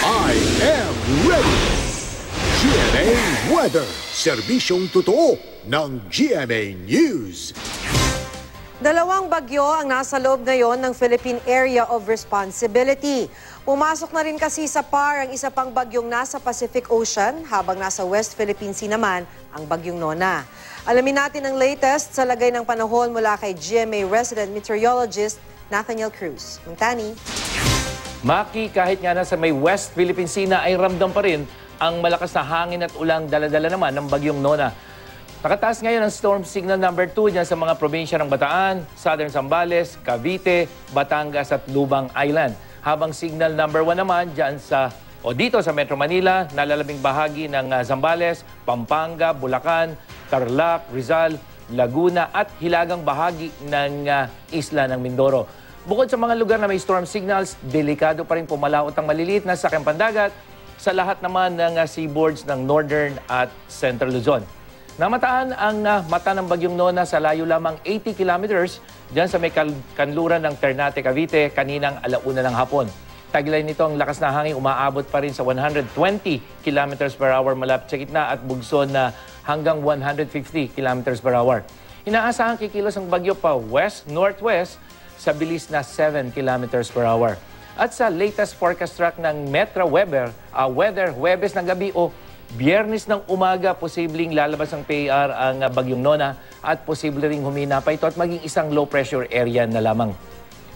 I am ready! GMA Weather, serbisyong totoo ng GMA News. Dalawang bagyo ang nasa loob ngayon ng Philippine Area of Responsibility. Pumasok na rin kasi sa PAR ang isa pang bagyong nasa Pacific Ocean, habang nasa West Philippine Sea naman ang bagyong Nona. Alamin natin ang latest sa lagay ng panahon mula kay GMA resident meteorologist Nathaniel Cruz. Mintani. Maki, kahit nga nasa may West Philippine Sea na ay ramdam pa rin ang malakas na hangin at ulang dala-dala naman ng bagyong Nona. Nakataas ngayon ang storm signal number 2 dyan sa mga probinsya ng Bataan, Southern Zambales, Cavite, Batangas at Lubang Island. Habang signal number 1 naman dyan dito sa Metro Manila, nalalabing bahagi ng Zambales, Pampanga, Bulacan, Tarlac, Rizal, Laguna at hilagang bahagi ng isla ng Mindoro. Bukod sa mga lugar na may storm signals, delikado pa rin pumalaot ang maliliit na sakyang pandagat sa lahat naman ng seaboards ng Northern at Central Luzon. Namataan ang mata ng bagyong Nona sa layo lamang 80 kilometers diyan sa may kanluran ng Ternate, Cavite kaninang 1:00 ng hapon. Taglay nito ang lakas na hangin, umaabot pa rin sa 120 kilometers per hour malapit sa gitna at bugso na hanggang 150 kilometers per hour. Inaasahan kikilos ang bagyo pa west-northwest sa bilis na 7 kilometers per hour. At sa latest forecast track ng Metro Weather, Huwebes ng gabi o Biyernes ng umaga, posibleng lalabas ang PAR ang bagyong Nona at posible ring humina pa ito at maging isang low pressure area na lamang.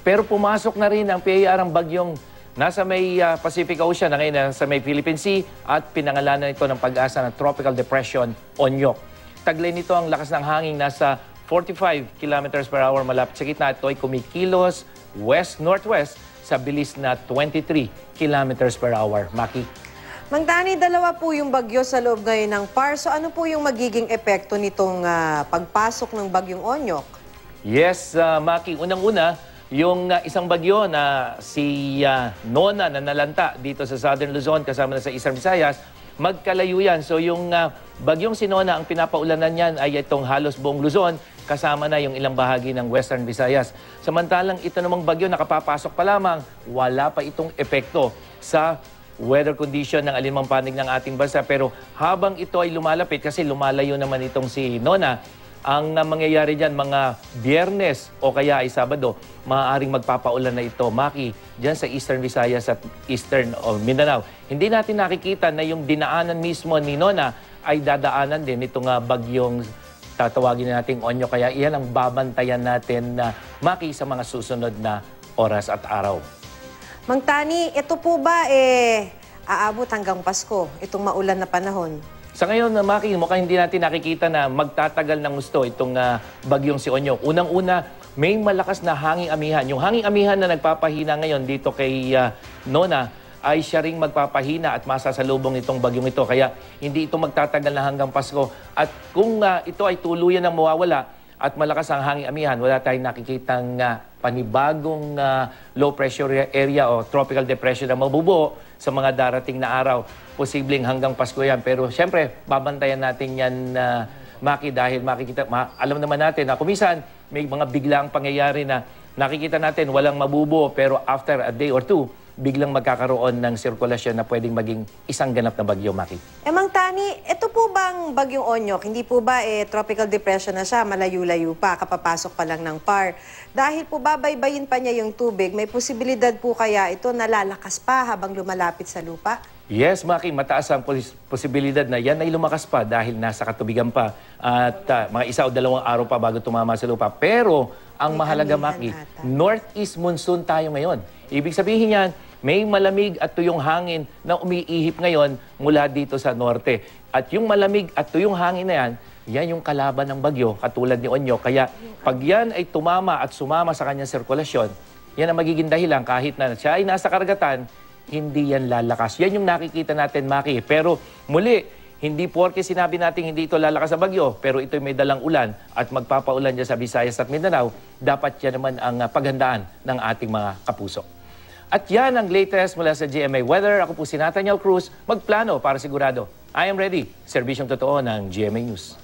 Pero pumasok na rin ang PAR ang bagyong nasa may Pacific Ocean na ngayon sa may Philippine Sea at pinangalanan ito ng pag-asa ng Tropical Depression Onyok. Taglay nito ang lakas ng hangin nasa 45 kilometers per hour malapit sa gitna. Ito ay kumikilos west-northwest sa bilis na 23 kilometers per hour. Maki. Mang Dani, dalawa po yung bagyo sa loob ngayon ng PAR. So ano po yung magiging epekto nitong pagpasok ng bagyong Onyok? Yes, Maki. Unang-una, yung isang bagyo na si Nona na nalanta dito sa Southern Luzon kasama na sa Eastern Visayas, magkalayo yan. So yung bagyong si Nona, ang pinapaulanan niyan ay itong halos buong Luzon, kasama na yung ilang bahagi ng Western Visayas. Samantalang ito namang bagyo nakapapasok pa lamang, wala pa itong epekto sa weather condition ng alinmang panig ng ating bansa. Pero habang ito ay lumalapit, kasi lumalayo naman itong si Nona, ang mangyayari dyan mga Biyernes o kaya ay Sabado, maaaring magpapaulan na ito, Maki, dyan sa Eastern Visayas at Eastern Mindanao. Hindi natin nakikita na yung dinaanan mismo ni Nona ay dadaanan din itong bagyong tatawagin nating Onyo. Kaya iyan ang babantayan natin na Maki sa mga susunod na oras at araw. Mang Tani, ito po ba aabot hanggang Pasko, itong maulan na panahon? Sa ngayon, Maki, mukhang hindi natin nakikita na magtatagal ng gusto itong bagyong si Onyo. Unang-una, may malakas na hanging amihan. Yung hanging amihan na nagpapahina ngayon dito kay Nona ay siya ring magpapahina at masasalubong itong bagyong ito. Kaya hindi ito magtatagal na hanggang Pasko. At kung ito ay tuluyan ng mawawala at malakas ang hanging amihan, wala tayong nakikitang panibagong low pressure area o tropical depression na mabubuo sa mga darating na araw. Posibleng hanggang Pasko yan. Pero siyempre, babantayan natin yan, Maki, dahil alam naman natin na kumisan may mga biglang pangyayari na nakikita natin walang mabubuo, pero after a day or two, biglang magkakaroon ng sirkulasyon na pwedeng maging isang ganap na bagyo, Maki. Mang Tani, ito po bang bagyong Onyok? Hindi po ba tropical depression na siya, malayo-layo pa, kapapasok pa lang ng PAR? Dahil po babaybayin pa niya yung tubig, may posibilidad po kaya ito nalalakas pa habang lumalapit sa lupa? Yes, Maki, mataas ang posibilidad na yan ay lumakas pa dahil nasa katubigan pa at mga 1 o 2 araw pa bago tumama sa lupa. Pero ang mahalaga, Maki, northeast monsoon tayo ngayon. Ibig sabihin yan, may malamig at tuyong hangin na umiihip ngayon mula dito sa norte. At yung malamig at tuyong hangin na yan, yan yung kalaban ng bagyo, katulad ni Onyo. Kaya pag yan ay tumama at sumama sa kanyang sirkulasyon, yan ang magiging dahilan kahit na siya ay nasa karagatan, hindi yan lalakas. Yan yung nakikita natin, Maki. Pero muli, hindi porke sinabi natin hindi ito lalakas sa bagyo, pero ito may dalang ulan at magpapaulan dyan sa Visayas at Mindanao, dapat yan naman ang paghandaan ng ating mga kapuso. At yan ang latest mula sa GMA Weather. Ako po si Nathaniel Cruz, magplano para sigurado. I am ready. Serbisyong totoo ng GMA News.